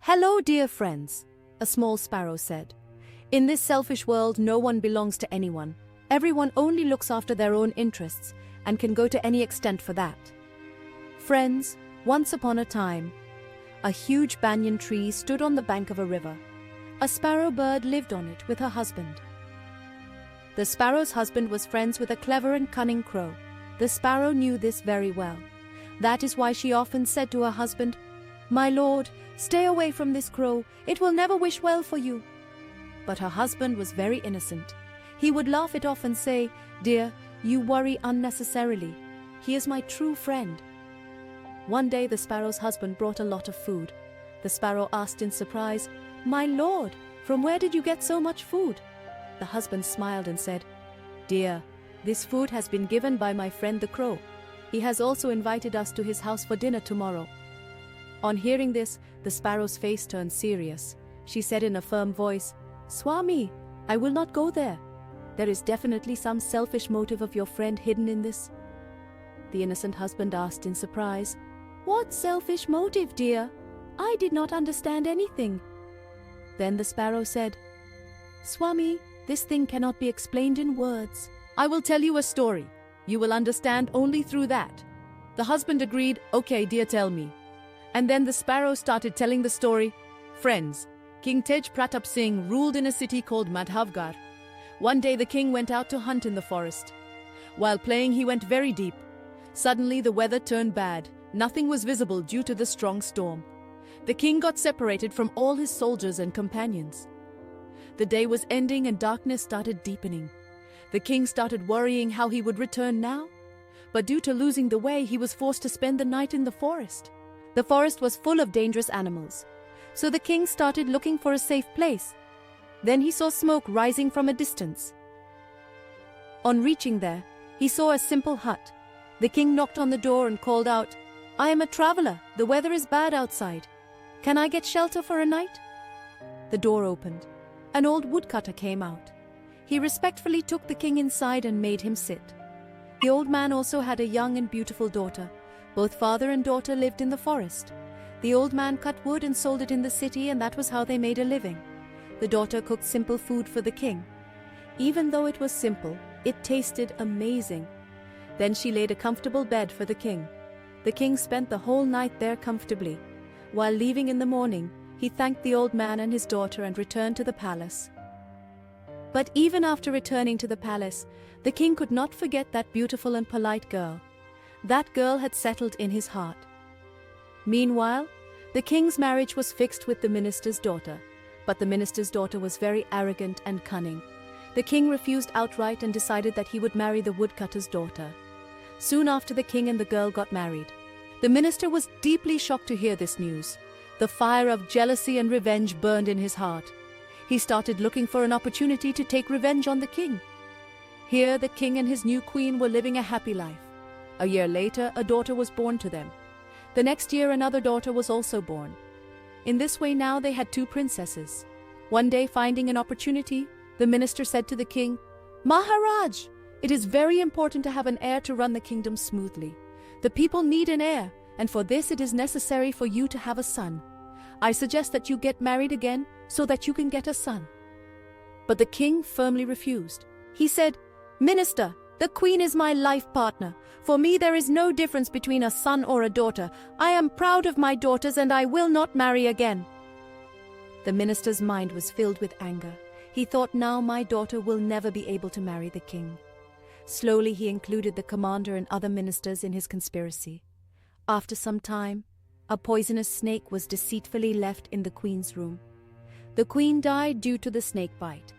Hello, dear friends, a small sparrow said. In this selfish world, no one belongs to anyone. Everyone only looks after their own interests and can go to any extent for that. Friends, once upon a time, a huge banyan tree stood on the bank of a river. A sparrow bird lived on it with her husband. The sparrow's husband was friends with a clever and cunning crow. The sparrow knew this very well. That is why she often said to her husband, "My lord, stay away from this crow, it will never wish well for you." But her husband was very innocent. He would laugh it off and say, "Dear, you worry unnecessarily. He is my true friend." One day the sparrow's husband brought a lot of food. The sparrow asked in surprise, "My lord, from where did you get so much food?" The husband smiled and said, "Dear, this food has been given by my friend the crow. He has also invited us to his house for dinner tomorrow." On hearing this, the sparrow's face turned serious. She said in a firm voice, "Swami, I will not go there. There is definitely some selfish motive of your friend hidden in this." The innocent husband asked in surprise, "What selfish motive, dear? I did not understand anything." Then the sparrow said, "Swami, this thing cannot be explained in words. I will tell you a story. You will understand only through that." The husband agreed, "Okay, dear, tell me." And then the sparrow started telling the story. Friends, King Tej Pratap Singh ruled in a city called Madhavgarh. One day the king went out to hunt in the forest. While playing, he went very deep. Suddenly the weather turned bad. Nothing was visible due to the strong storm. The king got separated from all his soldiers and companions. The day was ending and darkness started deepening. The king started worrying how he would return now. But due to losing the way, he was forced to spend the night in the forest. The forest was full of dangerous animals. So the king started looking for a safe place. Then he saw smoke rising from a distance. On reaching there, he saw a simple hut. The king knocked on the door and called out, "I am a traveler. The weather is bad outside. Can I get shelter for a night?" The door opened. An old woodcutter came out. He respectfully took the king inside and made him sit. The old man also had a young and beautiful daughter. Both father and daughter lived in the forest. The old man cut wood and sold it in the city, and that was how they made a living. The daughter cooked simple food for the king. Even though it was simple, it tasted amazing. Then she laid a comfortable bed for the king. The king spent the whole night there comfortably. While leaving in the morning, he thanked the old man and his daughter and returned to the palace. But even after returning to the palace, the king could not forget that beautiful and polite girl. That girl had settled in his heart. Meanwhile, the king's marriage was fixed with the minister's daughter. But the minister's daughter was very arrogant and cunning. The king refused outright and decided that he would marry the woodcutter's daughter. Soon after, the king and the girl got married. The minister was deeply shocked to hear this news. The fire of jealousy and revenge burned in his heart. He started looking for an opportunity to take revenge on the king. Here, the king and his new queen were living a happy life. A year later, a daughter was born to them. The next year, another daughter was also born. In this way now they had 2 princesses. One day, finding an opportunity, the minister said to the king, "Maharaj, it is very important to have an heir to run the kingdom smoothly. The people need an heir, and for this it is necessary for you to have a son. I suggest that you get married again so that you can get a son." But the king firmly refused. He said, "Minister, the queen is my life partner. For me there is no difference between a son or a daughter. I am proud of my daughters and I will not marry again." The minister's mind was filled with anger. He thought, now my daughter will never be able to marry the king. Slowly he included the commander and other ministers in his conspiracy. After some time, a poisonous snake was deceitfully left in the queen's room. The queen died due to the snake bite.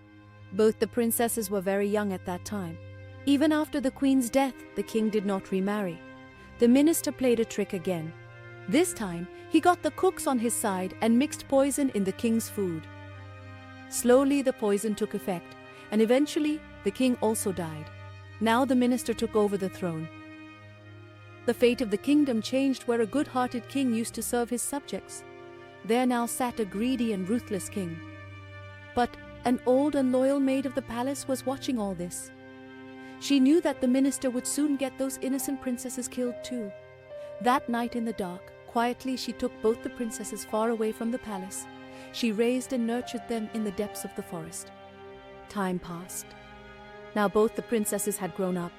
Both the princesses were very young at that time. Even after the queen's death, the king did not remarry. The minister played a trick again. This time, he got the cooks on his side and mixed poison in the king's food. Slowly the poison took effect, and eventually the king also died. Now the minister took over the throne. The fate of the kingdom changed where a good-hearted king used to serve his subjects. There now sat a greedy and ruthless king. But an old and loyal maid of the palace was watching all this. She knew that the minister would soon get those innocent princesses killed too. That night in the dark, Quietly, she took both the princesses far away from the palace. She raised and nurtured them in the depths of the forest. Time passed. Now both the princesses had grown up.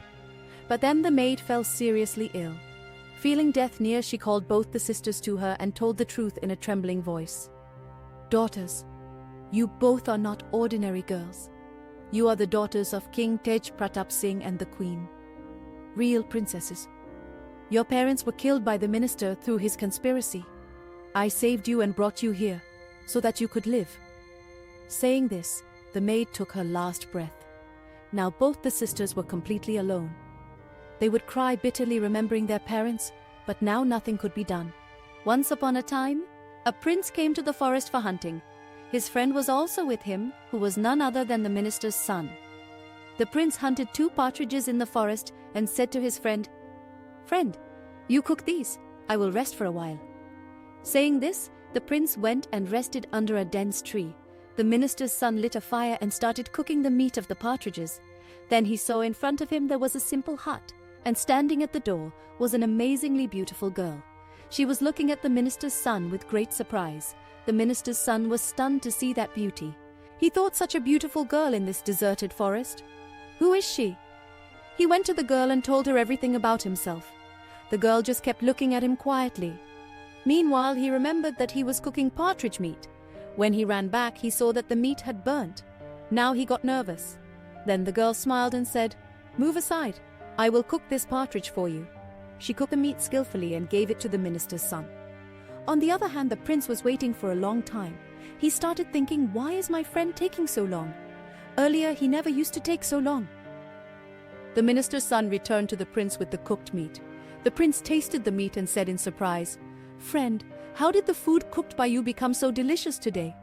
But then the maid fell seriously ill. Feeling death near, she called both the sisters to her and told the truth in a trembling voice. "Daughters, you both are not ordinary girls. You are the daughters of King Tej Pratap Singh and the Queen. Real princesses. Your parents were killed by the minister through his conspiracy. I saved you and brought you here, so that you could live." Saying this, the maid took her last breath. Now both the sisters were completely alone. They would cry bitterly remembering their parents, but now nothing could be done. Once upon a time, a prince came to the forest for hunting. His friend was also with him, who was none other than the minister's son. The prince hunted 2 partridges in the forest and said to his friend, "Friend, you cook these. I will rest for a while." Saying this, the prince went and rested under a dense tree. The minister's son lit a fire and started cooking the meat of the partridges. Then he saw in front of him there was a simple hut, and standing at the door was an amazingly beautiful girl. She was looking at the minister's son with great surprise. The minister's son was stunned to see that beauty. He thought, such a beautiful girl in this deserted forest. Who is she? He went to the girl and told her everything about himself. The girl just kept looking at him quietly. Meanwhile, he remembered that he was cooking partridge meat. When he ran back, he saw that the meat had burnt. Now he got nervous. Then the girl smiled and said, "Move aside. I will cook this partridge for you." She cooked the meat skillfully and gave it to the minister's son. On the other hand, the prince was waiting for a long time. He started thinking, why is my friend taking so long? Earlier, he never used to take so long. The minister's son returned to the prince with the cooked meat. The prince tasted the meat and said in surprise, "Friend, how did the food cooked by you become so delicious today?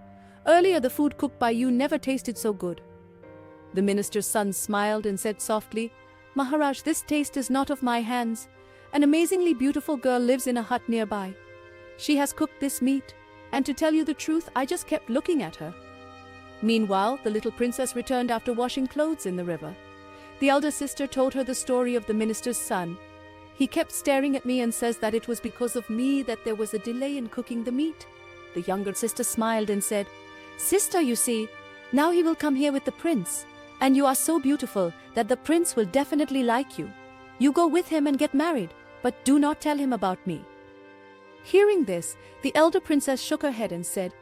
Earlier, the food cooked by you never tasted so good." The minister's son smiled and said softly, "Maharaj, this taste is not of my hands. An amazingly beautiful girl lives in a hut nearby. She has cooked this meat, and to tell you the truth, I just kept looking at her." Meanwhile, the little princess returned after washing clothes in the river. The elder sister told her the story of the minister's son. "He kept staring at me and says that it was because of me that there was a delay in cooking the meat." The younger sister smiled and said, "Sister, you see, now he will come here with the prince, and you are so beautiful that the prince will definitely like you. You go with him and get married, but do not tell him about me." Hearing this, the elder princess shook her head and said,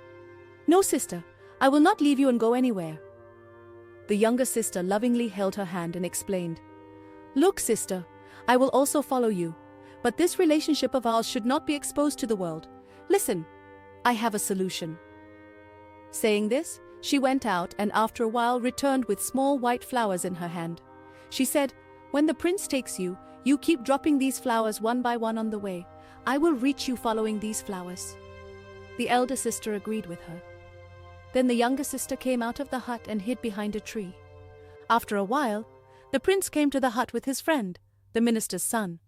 "No, sister, I will not leave you and go anywhere." The younger sister lovingly held her hand and explained, "Look, sister, I will also follow you, but this relationship of ours should not be exposed to the world. Listen, I have a solution." Saying this, she went out and after a while returned with small white flowers in her hand. She said, "When the prince takes you, you keep dropping these flowers one by one on the way. I will reach you following these flowers." The elder sister agreed with her. Then the younger sister came out of the hut and hid behind a tree. After a while, the prince came to the hut with his friend, the minister's son.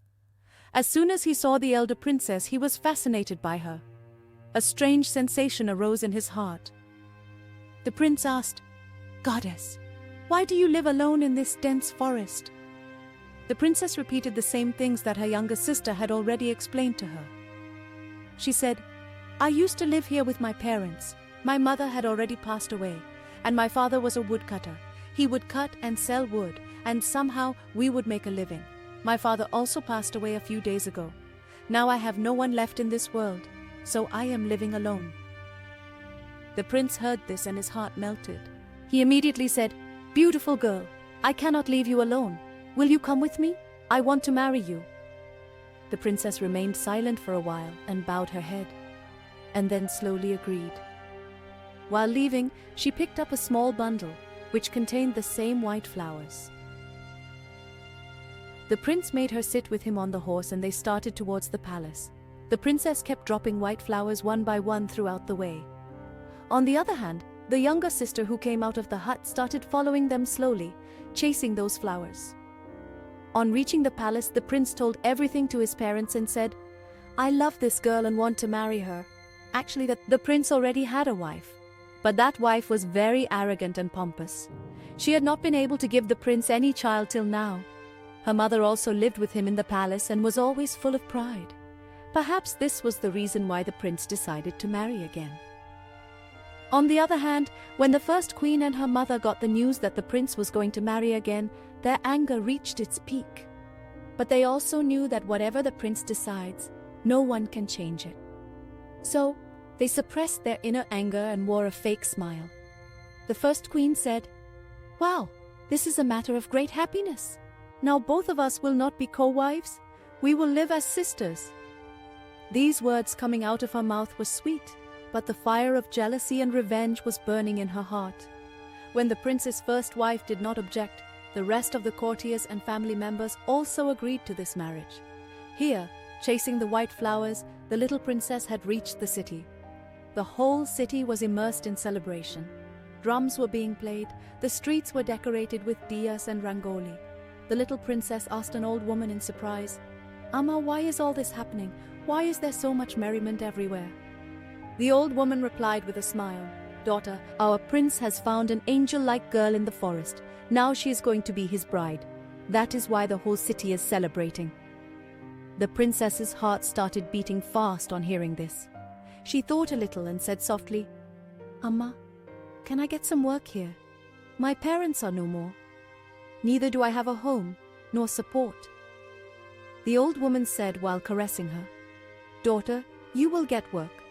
As soon as he saw the elder princess, he was fascinated by her. A strange sensation arose in his heart. The prince asked, "Goddess, why do you live alone in this dense forest?" The princess repeated the same things that her younger sister had already explained to her. She said, "I used to live here with my parents. My mother had already passed away, and my father was a woodcutter. He would cut and sell wood, and somehow we would make a living. My father also passed away a few days ago. Now I have no one left in this world, so I am living alone." The prince heard this and his heart melted. He immediately said, "Beautiful girl, I cannot leave you alone. Will you come with me? I want to marry you." The princess remained silent for a while and bowed her head, and then slowly agreed. While leaving, she picked up a small bundle, which contained the same white flowers. The prince made her sit with him on the horse and they started towards the palace. The princess kept dropping white flowers one by one throughout the way. On the other hand, the younger sister who came out of the hut started following them slowly, chasing those flowers. On reaching the palace, the prince told everything to his parents and said, "I love this girl and want to marry her." Actually, the prince already had a wife, but that wife was very arrogant and pompous. She had not been able to give the prince any child till now. Her mother also lived with him in the palace and was always full of pride. Perhaps this was the reason why the prince decided to marry again. On the other hand, when the first queen and her mother got the news that the prince was going to marry again, their anger reached its peak. But they also knew that whatever the prince decides, no one can change it. So, they suppressed their inner anger and wore a fake smile. The first queen said, "Wow, this is a matter of great happiness. Now both of us will not be co-wives. We will live as sisters." These words coming out of her mouth were sweet, but the fire of jealousy and revenge was burning in her heart. When the prince's first wife did not object, the rest of the courtiers and family members also agreed to this marriage. Here, chasing the white flowers, the little princess had reached the city. The whole city was immersed in celebration. Drums were being played, the streets were decorated with diyas and rangoli. The little princess asked an old woman in surprise, "Amma, why is all this happening? Why is there so much merriment everywhere?" The old woman replied with a smile, "Daughter, our prince has found an angel-like girl in the forest. Now she is going to be his bride. That is why the whole city is celebrating." The princess's heart started beating fast on hearing this. She thought a little and said softly, "Amma, can I get some work here? My parents are no more. Neither do I have a home, nor support." The old woman said while caressing her, "Daughter, you will get work.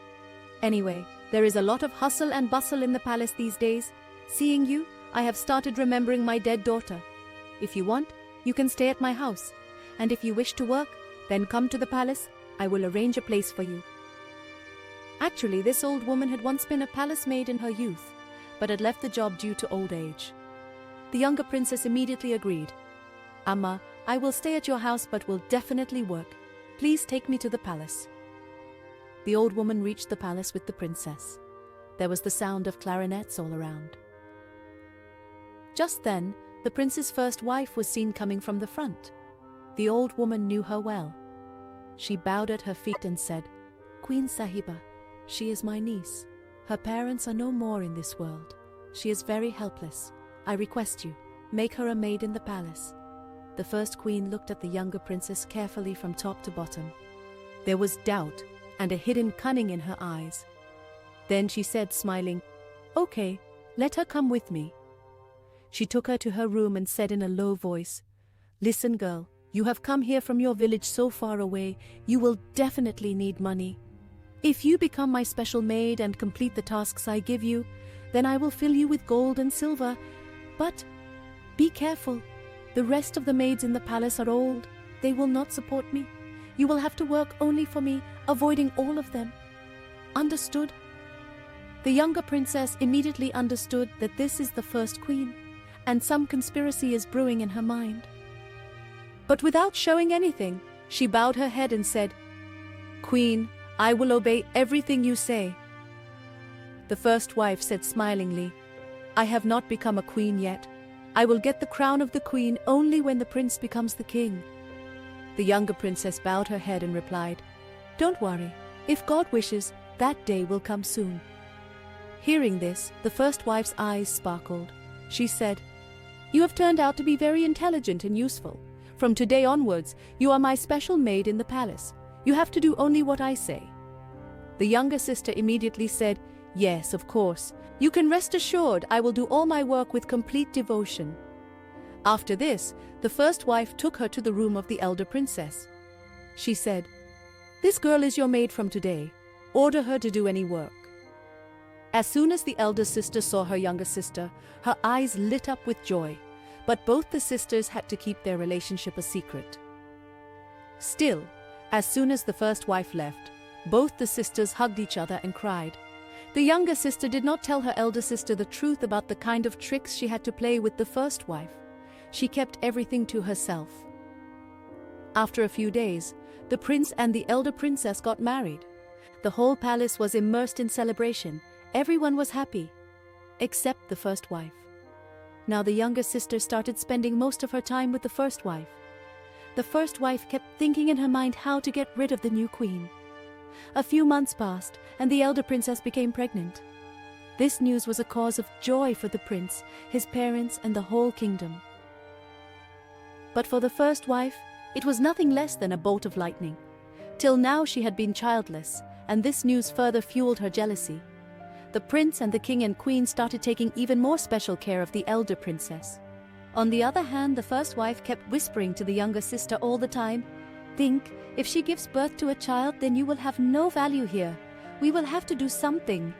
Anyway, there is a lot of hustle and bustle in the palace these days. Seeing you, I have started remembering my dead daughter. If you want, you can stay at my house. And if you wish to work, then come to the palace. I will arrange a place for you." Actually, this old woman had once been a palace maid in her youth, but had left the job due to old age. The younger princess immediately agreed. "Amma, I will stay at your house but will definitely work. Please take me to the palace." The old woman reached the palace with the princess. There was the sound of clarinets all around. Just then, the prince's first wife was seen coming from the front. The old woman knew her well. She bowed at her feet and said, "Queen Sahiba, she is my niece. Her parents are no more in this world. She is very helpless. I request you, make her a maid in the palace." The first queen looked at the younger princess carefully from top to bottom. There was doubt and a hidden cunning in her eyes. Then she said, smiling, "Okay, let her come with me." She took her to her room and said in a low voice, "Listen, girl, you have come here from your village so far away, you will definitely need money. If you become my special maid and complete the tasks I give you, then I will fill you with gold and silver. But be careful. The rest of the maids in the palace are old. They will not support me. You will have to work only for me, avoiding all of them. Understood?" The younger princess immediately understood that this is the first queen, and some conspiracy is brewing in her mind. But without showing anything, she bowed her head and said, "Queen, I will obey everything you say." The first wife said smilingly, "I have not become a queen yet. I will get the crown of the queen only when the prince becomes the king." The younger princess bowed her head and replied, "Don't worry. If God wishes, that day will come soon." Hearing this, the first wife's eyes sparkled. She said, "You have turned out to be very intelligent and useful. From today onwards, you are my special maid in the palace. You have to do only what I say." The younger sister immediately said, "Yes, of course. You can rest assured I will do all my work with complete devotion." After this, the first wife took her to the room of the elder princess. She said, "This girl is your maid from today. Order her to do any work." As soon as the elder sister saw her younger sister, her eyes lit up with joy, but both the sisters had to keep their relationship a secret. Still, as soon as the first wife left, both the sisters hugged each other and cried. The younger sister did not tell her elder sister the truth about the kind of tricks she had to play with the first wife. She kept everything to herself. After a few days, the prince and the elder princess got married. The whole palace was immersed in celebration. Everyone was happy, except the first wife. Now the younger sister started spending most of her time with the first wife. The first wife kept thinking in her mind how to get rid of the new queen. A few months passed, and the elder princess became pregnant. This news was a cause of joy for the prince, his parents, and the whole kingdom. But for the first wife, it was nothing less than a bolt of lightning. Till now she had been childless, and this news further fueled her jealousy. The prince and the king and queen started taking even more special care of the elder princess. On the other hand, the first wife kept whispering to the younger sister all the time, "Think, if she gives birth to a child, then you will have no value here. We will have to do something."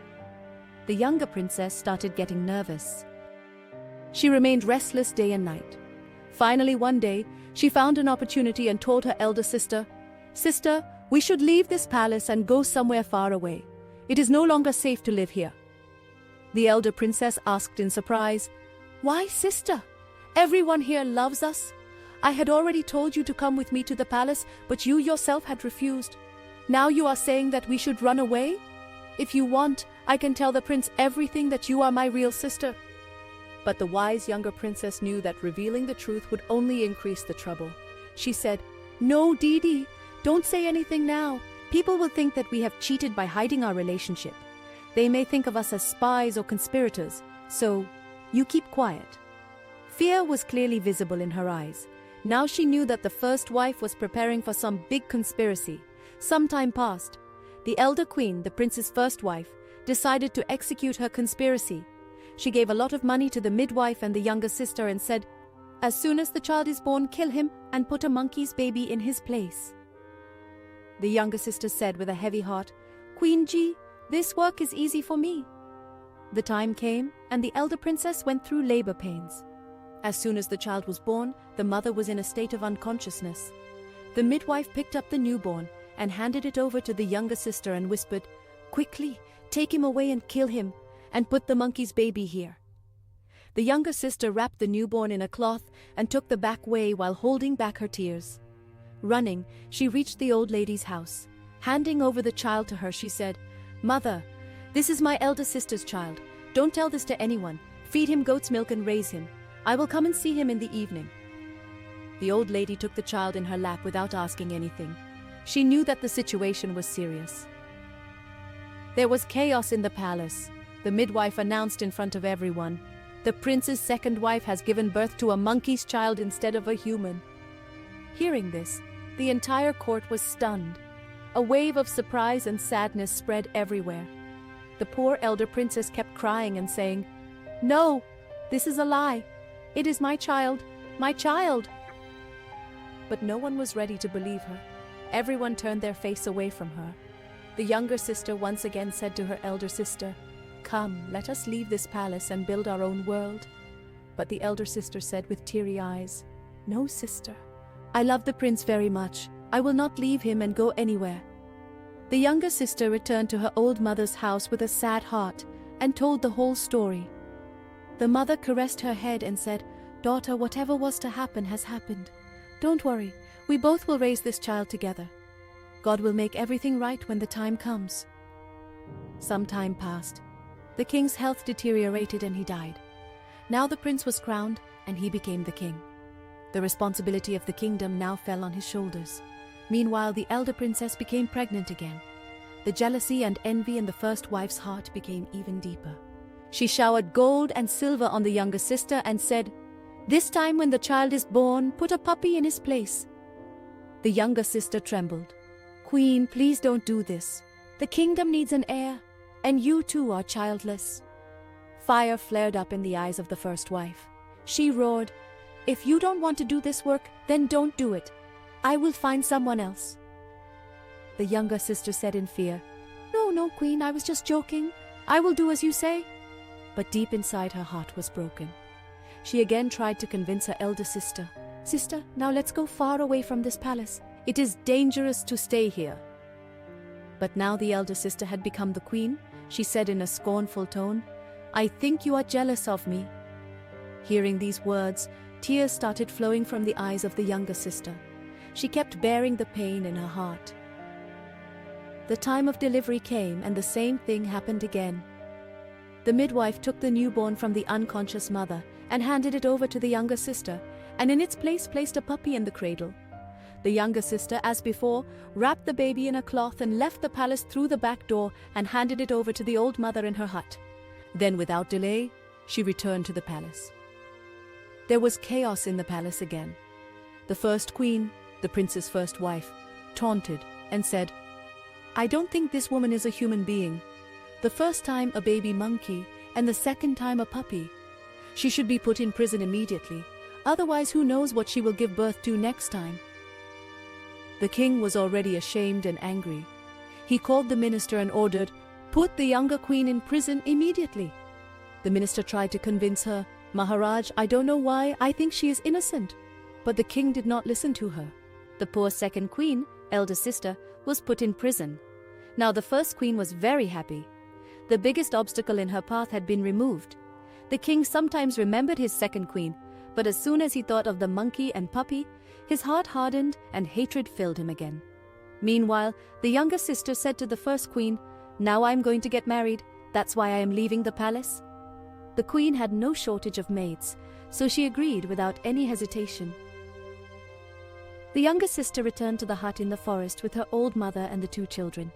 The younger princess started getting nervous. She remained restless day and night. Finally, one day, she found an opportunity and told her elder sister, "Sister, we should leave this palace and go somewhere far away. It is no longer safe to live here." The elder princess asked in surprise, "Why, sister? Everyone here loves us. I had already told you to come with me to the palace, but you yourself had refused. Now you are saying that we should run away? If you want, I can tell the prince everything, that you are my real sister." But the wise younger princess knew that revealing the truth would only increase the trouble. She said, "No, Didi, don't say anything now. People will think that we have cheated by hiding our relationship. They may think of us as spies or conspirators, so you keep quiet." Fear was clearly visible in her eyes. Now she knew that the first wife was preparing for some big conspiracy. Some time passed. The elder queen, the prince's first wife, decided to execute her conspiracy. She gave a lot of money to the midwife and the younger sister and said, "As soon as the child is born, kill him and put a monkey's baby in his place." The younger sister said with a heavy heart, "Queen Ji, this work is easy for me." The time came, and the elder princess went through labor pains. As soon as the child was born, the mother was in a state of unconsciousness. The midwife picked up the newborn and handed it over to the younger sister and whispered, "Quickly, take him away and kill him, and put the monkey's baby here." The younger sister wrapped the newborn in a cloth and took the back way while holding back her tears. Running, she reached the old lady's house. Handing over the child to her, she said, "Mother, this is my elder sister's child. Don't tell this to anyone. Feed him goat's milk and raise him. I will come and see him in the evening." The old lady took the child in her lap without asking anything. She knew that the situation was serious. There was chaos in the palace. The midwife announced in front of everyone, "The prince's second wife has given birth to a monkey's child instead of a human." Hearing this, the entire court was stunned. A wave of surprise and sadness spread everywhere. The poor elder princess kept crying and saying, "No, this is a lie. It is my child, my child." But no one was ready to believe her. Everyone turned their face away from her. The younger sister once again said to her elder sister, "Come, let us leave this palace and build our own world." But the elder sister said with teary eyes, "No, sister. I love the prince very much. I will not leave him and go anywhere." The younger sister returned to her old mother's house with a sad heart and told the whole story. The mother caressed her head and said, "Daughter, whatever was to happen has happened. Don't worry, we both will raise this child together. God will make everything right when the time comes." Some time passed. The king's health deteriorated and he died. Now the prince was crowned and he became the king. The responsibility of the kingdom now fell on his shoulders. Meanwhile, the elder princess became pregnant again. The jealousy and envy in the first wife's heart became even deeper. She showered gold and silver on the younger sister and said, "This time when the child is born, put a puppy in his place." The younger sister trembled. "Queen, please don't do this. The kingdom needs an heir, and you too are childless." Fire flared up in the eyes of the first wife. She roared, "If you don't want to do this work, then don't do it. I will find someone else." The younger sister said in fear, No, Queen, I was just joking. I will do as you say." But deep inside her heart was broken. She again tried to convince her elder sister, "Sister, now let's go far away from this palace. It is dangerous to stay here." But now the elder sister had become the queen. She said in a scornful tone, "I think you are jealous of me." Hearing these words, tears started flowing from the eyes of the younger sister. She kept bearing the pain in her heart. The time of delivery came and the same thing happened again. The midwife took the newborn from the unconscious mother and handed it over to the younger sister, and in its place placed a puppy in the cradle. The younger sister, as before, wrapped the baby in a cloth and left the palace through the back door and handed it over to the old mother in her hut. Then, without delay, she returned to the palace. There was chaos in the palace again. The first queen, the prince's first wife, taunted, and said, "I don't think this woman is a human being. The first time a baby monkey, and the second time a puppy. She should be put in prison immediately, otherwise who knows what she will give birth to next time." The king was already ashamed and angry. He called the minister and ordered, "Put the younger queen in prison immediately." The minister tried to convince her, "Maharaj, I don't know why, I think she is innocent." But the king did not listen to her. The poor second queen, elder sister, was put in prison. Now the first queen was very happy. The biggest obstacle in her path had been removed. The king sometimes remembered his second queen, but as soon as he thought of the monkey and puppy, his heart hardened and hatred filled him again. Meanwhile, the younger sister said to the first queen, "Now I'm going to get married, that's why I am leaving the palace." The queen had no shortage of maids, so she agreed without any hesitation. The younger sister returned to the hut in the forest with her old mother and the two children.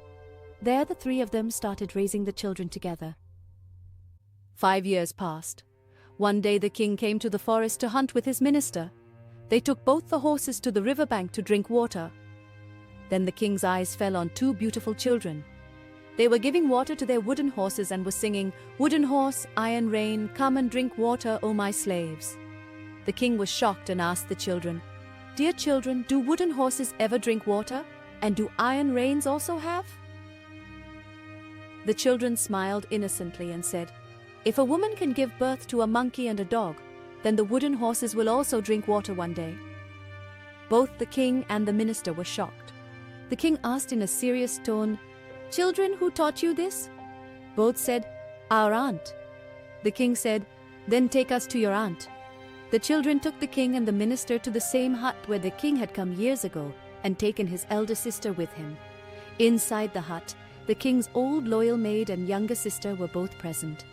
There the three of them started raising the children together. 5 years passed. One day the king came to the forest to hunt with his minister. They took both the horses to the riverbank to drink water. Then the king's eyes fell on two beautiful children. They were giving water to their wooden horses and were singing, "Wooden horse, iron rein, come and drink water, O my slaves." The king was shocked and asked the children, "Dear children, do wooden horses ever drink water? And do iron reins also have?" The children smiled innocently and said, "If a woman can give birth to a monkey and a dog, then the wooden horses will also drink water one day." Both the king and the minister were shocked. The king asked in a serious tone, "Children, who taught you this?" Both said, "Our aunt." The king said, "Then take us to your aunt." The children took the king and the minister to the same hut where the king had come years ago and taken his elder sister with him. Inside the hut, the king's old loyal maid and younger sister were both present.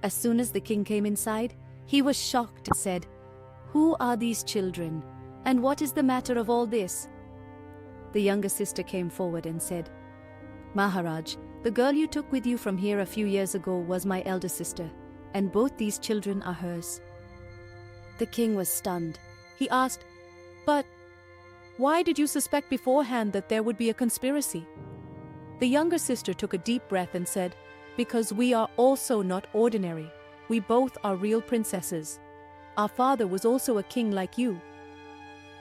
As soon as the king came inside, he was shocked and said, "Who are these children? And what is the matter of all this?" The younger sister came forward and said, "Maharaj, the girl you took with you from here a few years ago was my elder sister, and both these children are hers." The king was stunned. He asked, "But why did you suspect beforehand that there would be a conspiracy?" The younger sister took a deep breath and said, "Because we are also not ordinary. We both are real princesses. Our father was also a king like you."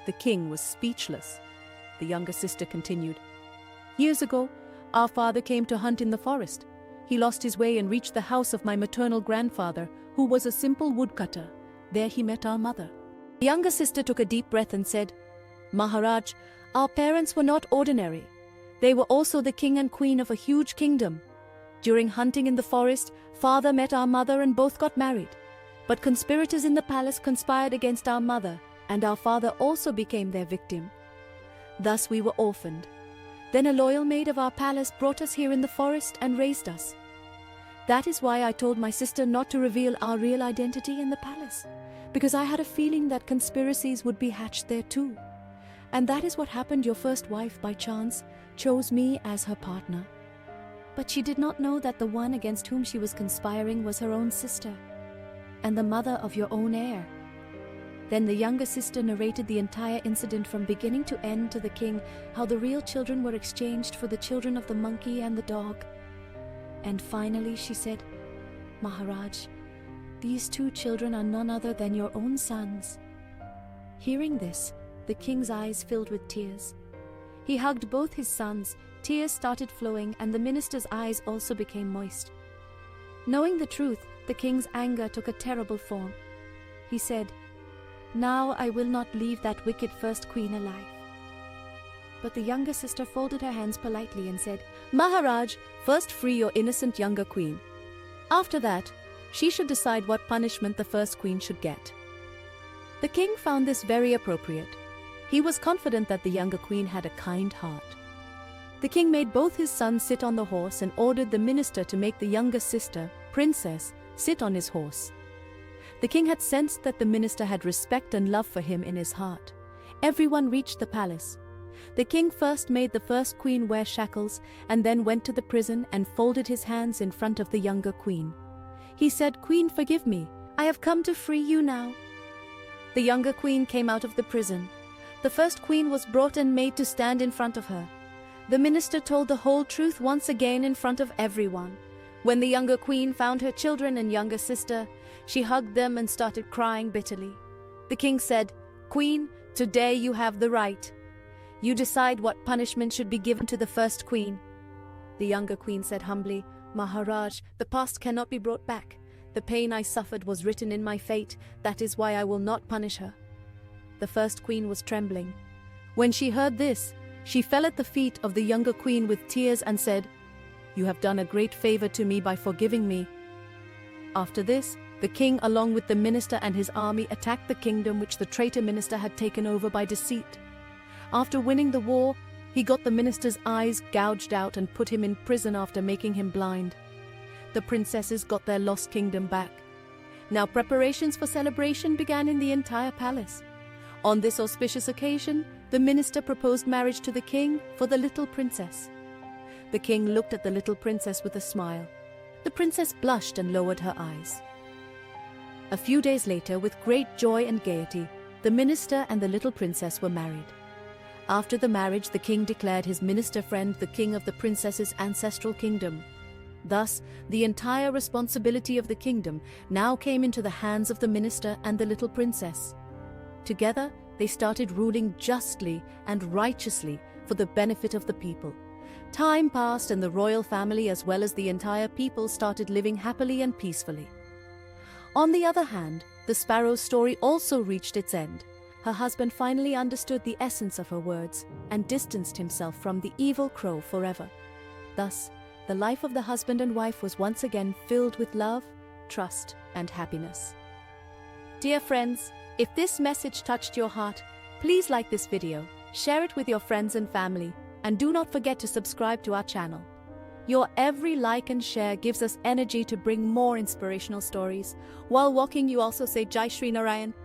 The king was speechless. The younger sister continued, "Years ago, our father came to hunt in the forest. He lost his way and reached the house of my maternal grandfather, who was a simple woodcutter. There he met our mother." The younger sister took a deep breath and said, "Maharaj, our parents were not ordinary. They were also the king and queen of a huge kingdom. During hunting in the forest, father met our mother and both got married. But conspirators in the palace conspired against our mother, and our father also became their victim. Thus we were orphaned. Then a loyal maid of our palace brought us here in the forest and raised us. That is why I told my sister not to reveal our real identity in the palace, because I had a feeling that conspiracies would be hatched there too. And that is what happened. Your first wife, by chance, chose me as her partner. But she did not know that the one against whom she was conspiring was her own sister, and the mother of your own heir." Then the younger sister narrated the entire incident from beginning to end to the king, how the real children were exchanged for the children of the monkey and the dog. And finally she said, "Maharaj, these two children are none other than your own sons." Hearing this, the king's eyes filled with tears. He hugged both his sons, tears started flowing, and the minister's eyes also became moist. Knowing the truth, the king's anger took a terrible form. He said, "Now I will not leave that wicked first queen alive." But the younger sister folded her hands politely and said, "Maharaj, first free your innocent younger queen. After that, she should decide what punishment the first queen should get." The king found this very appropriate. He was confident that the younger queen had a kind heart. The king made both his sons sit on the horse and ordered the minister to make the younger sister, princess, sit on his horse. The king had sensed that the minister had respect and love for him in his heart. Everyone reached the palace. The king first made the first queen wear shackles and then went to the prison and folded his hands in front of the younger queen. He said, "Queen, forgive me. I have come to free you now." The younger queen came out of the prison. The first queen was brought and made to stand in front of her. The minister told the whole truth once again in front of everyone. When the younger queen found her children and younger sister, she hugged them and started crying bitterly. The king said, "Queen, today you have the right. You decide what punishment should be given to the first queen." The younger queen said humbly, "Maharaj, the past cannot be brought back. The pain I suffered was written in my fate, that is why I will not punish her." The first queen was trembling. When she heard this, she fell at the feet of the younger queen with tears and said, "You have done a great favor to me by forgiving me." After this, the king, along with the minister and his army, attacked the kingdom which the traitor minister had taken over by deceit. After winning the war, he got the minister's eyes gouged out and put him in prison after making him blind. The princesses got their lost kingdom back. Now preparations for celebration began in the entire palace. On this auspicious occasion, the minister proposed marriage to the king for the little princess. The king looked at the little princess with a smile. The princess blushed and lowered her eyes. A few days later, with great joy and gaiety, the minister and the little princess were married. After the marriage, the king declared his minister friend the king of the princess's ancestral kingdom. Thus, the entire responsibility of the kingdom now came into the hands of the minister and the little princess. Together, they started ruling justly and righteously for the benefit of the people. Time passed and the royal family as well as the entire people started living happily and peacefully. On the other hand, the sparrow's story also reached its end. Her husband finally understood the essence of her words and distanced himself from the evil crow forever. Thus, the life of the husband and wife was once again filled with love, trust, and happiness. Dear friends, if this message touched your heart, please like this video, share it with your friends and family, and do not forget to subscribe to our channel. Your every like and share gives us energy to bring more inspirational stories. While walking, you also say Jai Shri Narayan.